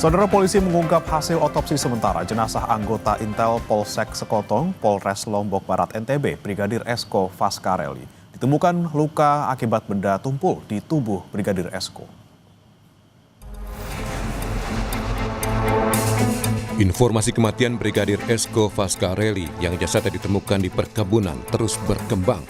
Saudara, polisi mengungkap hasil otopsi sementara jenazah anggota Intel Polsek Sekotong, Polres Lombok Barat NTB, Brigadir Esko Faskareli. Ditemukan luka akibat benda tumpul di tubuh Brigadir Esko. Informasi kematian Brigadir Esko Faskareli yang jasadnya ditemukan di perkebunan terus berkembang.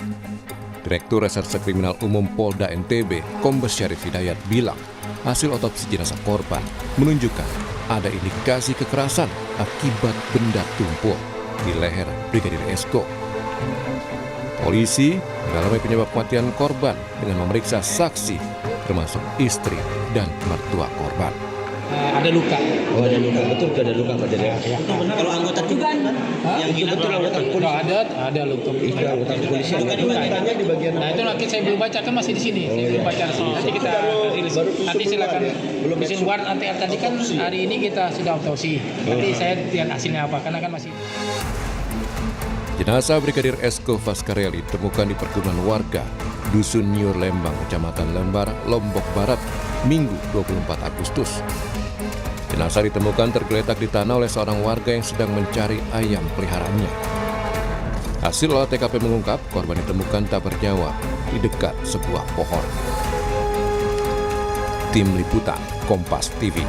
Direktur Reserse Kriminal Umum Polda NTB, Kombes Syarif Hidayat bilang, hasil otopsi jenazah korban menunjukkan ada indikasi kekerasan akibat benda tumpul di leher Brigadir Esko. Polisi mendalami penyebab kematian korban dengan memeriksa saksi, termasuk istri dan mertua korban. Ada luka. Oh, ada luka. Betul ada luka Pak Jadi. Ya. Kalau anggota juga kan? Yang hilang betul anggota polisi. Ada luka. Itu anggota kepolisian. Lukanya di bagian. Nah, itu nanti saya belum baca, kan masih di sini. Saya belum baca di sini. Nanti kita nanti silakan. Mesin buat nanti tadi kan hari ini kita sudah otopsi. Nanti saya lihat hasilnya apa karena kan masih. Jenazah Brigadir Esko Faskareli ditemukan di perkebunan warga Dusun Nyur Lembang, Kecamatan Lembar, Lombok Barat, Minggu 24 Agustus. Jenazah ditemukan tergeletak di tanah oleh seorang warga yang sedang mencari ayam peliharaannya. Hasil olah TKP mengungkap korban ditemukan tak bernyawa di dekat sebuah pohon. Tim Liputan Kompas TV.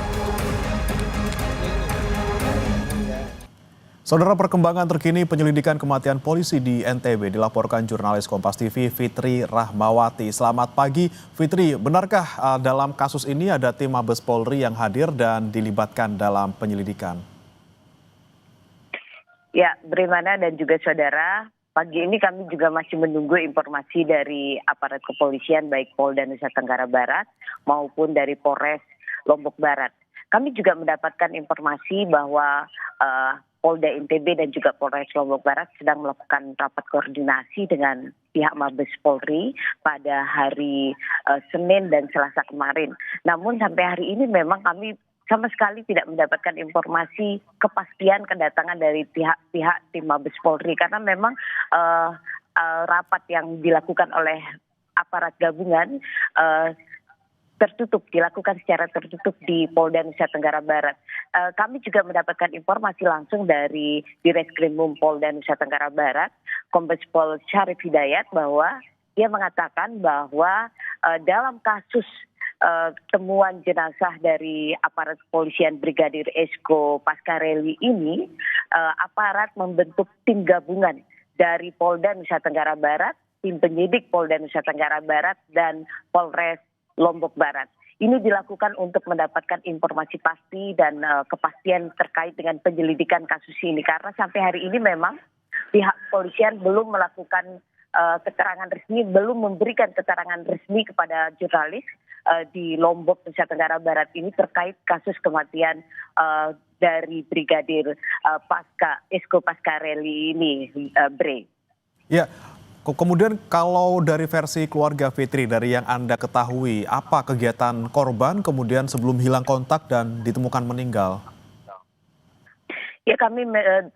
Saudara, perkembangan terkini penyelidikan kematian polisi di NTB dilaporkan jurnalis Kompas TV Fitri Rahmawati. Selamat pagi Fitri, benarkah dalam kasus ini ada tim Mabes Polri yang hadir dan dilibatkan dalam penyelidikan? Ya, Brimana dan juga saudara, pagi ini kami juga masih menunggu informasi dari aparat kepolisian baik Polda Nusa Tenggara Barat maupun dari Polres Lombok Barat. Kami juga mendapatkan informasi bahwa Polda NTB dan juga Polres Lombok Barat sedang melakukan rapat koordinasi dengan pihak Mabes Polri pada hari Senin dan Selasa kemarin. Namun sampai hari ini memang kami sama sekali tidak mendapatkan informasi kepastian kedatangan dari pihak tim Mabes Polri karena memang rapat yang dilakukan oleh aparat gabungan dilakukan secara tertutup di Polda Nusa Tenggara Barat. Kami juga mendapatkan informasi langsung dari Direskrimum Polda Nusa Tenggara Barat, Kombes Pol Syarif Hidayat, bahwa dia mengatakan bahwa dalam kasus temuan jenazah dari aparat kepolisian Brigadir Esko Faskareli ini, aparat membentuk tim gabungan dari Polda Nusa Tenggara Barat, tim penyidik Polda Nusa Tenggara Barat, dan Polres Lombok Barat. Ini dilakukan untuk mendapatkan informasi pasti dan kepastian terkait dengan penyelidikan kasus ini. Karena sampai hari ini memang pihak kepolisian belum melakukan keterangan resmi, belum memberikan keterangan resmi kepada jurnalis di Lombok Nusa Tenggara Barat ini terkait kasus kematian dari Brigadir Esko Faskareli ini, Bre. Ya. Kemudian kalau dari versi keluarga Fitri, dari yang Anda ketahui, apa kegiatan korban kemudian sebelum hilang kontak dan ditemukan meninggal? Ya, kami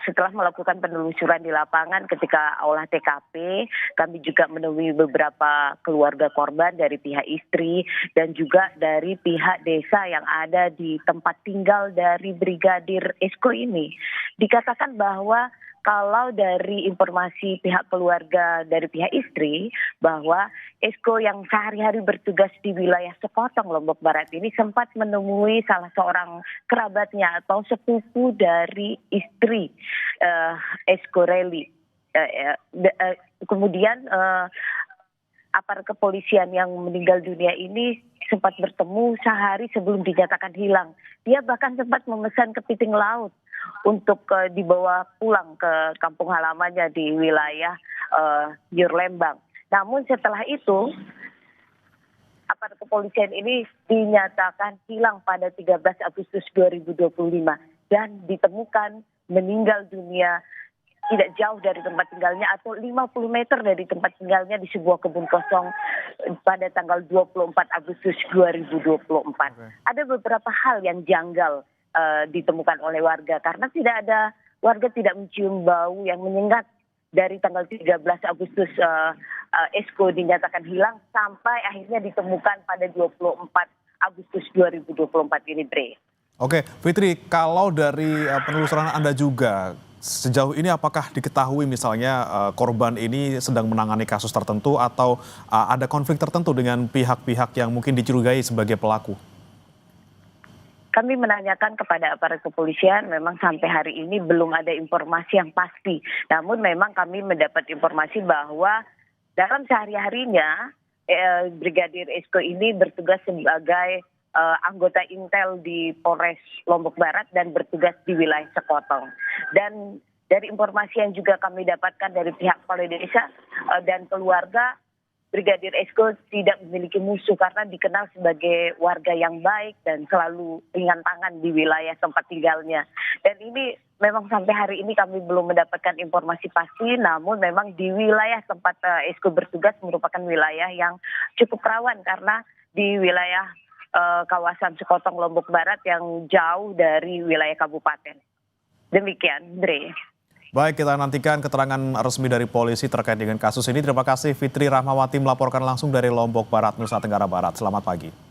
setelah melakukan penelusuran di lapangan ketika olah TKP, kami juga menemui beberapa keluarga korban dari pihak istri dan juga dari pihak desa yang ada di tempat tinggal dari Brigadir Esko ini. Dikatakan bahwa kalau dari informasi pihak keluarga dari pihak istri bahwa Esko yang sehari-hari bertugas di wilayah Sekotong Lombok Barat ini sempat menemui salah seorang kerabatnya atau sepupu dari istri Esko Reli. Kemudian aparat kepolisian yang meninggal dunia ini sempat bertemu sehari sebelum dinyatakan hilang. Dia bahkan sempat memesan kepiting laut untuk dibawa pulang ke kampung halamannya di wilayah Nyur Lembang. Namun setelah itu aparat kepolisian ini dinyatakan hilang pada 13 Agustus 2025 dan ditemukan meninggal dunia tidak jauh dari tempat tinggalnya atau 50 meter dari tempat tinggalnya di sebuah kebun kosong pada tanggal 24 Agustus 2024. Ada beberapa hal yang janggal ditemukan oleh warga karena warga tidak mencium bau yang menyengat dari tanggal 13 Agustus Esko dinyatakan hilang sampai akhirnya ditemukan pada 24 Agustus 2024 ini, Bre. Oke, Fitri, kalau dari penelusuran Anda juga, sejauh ini apakah diketahui misalnya korban ini sedang menangani kasus tertentu atau ada konflik tertentu dengan pihak-pihak yang mungkin dicurigai sebagai pelaku? Kami menanyakan kepada aparat kepolisian, memang sampai hari ini belum ada informasi yang pasti. Namun memang kami mendapat informasi bahwa dalam sehari-harinya Brigadir Esko ini bertugas sebagai anggota Intel di Polres Lombok Barat dan bertugas di wilayah Sekotong. Dan dari informasi yang juga kami dapatkan dari pihak Kepala Desa dan keluarga, Brigadir Esko tidak memiliki musuh karena dikenal sebagai warga yang baik dan selalu ringan tangan di wilayah tempat tinggalnya. Dan ini memang sampai hari ini kami belum mendapatkan informasi pasti, namun memang di wilayah tempat Esko bertugas merupakan wilayah yang cukup rawan karena di wilayah kawasan Sekotong Lombok Barat yang jauh dari wilayah kabupaten. Demikian, Dre. Baik, kita nantikan keterangan resmi dari polisi terkait dengan kasus ini. Terima kasih Fitri Rahmawati melaporkan langsung dari Lombok Barat, Nusa Tenggara Barat. Selamat pagi.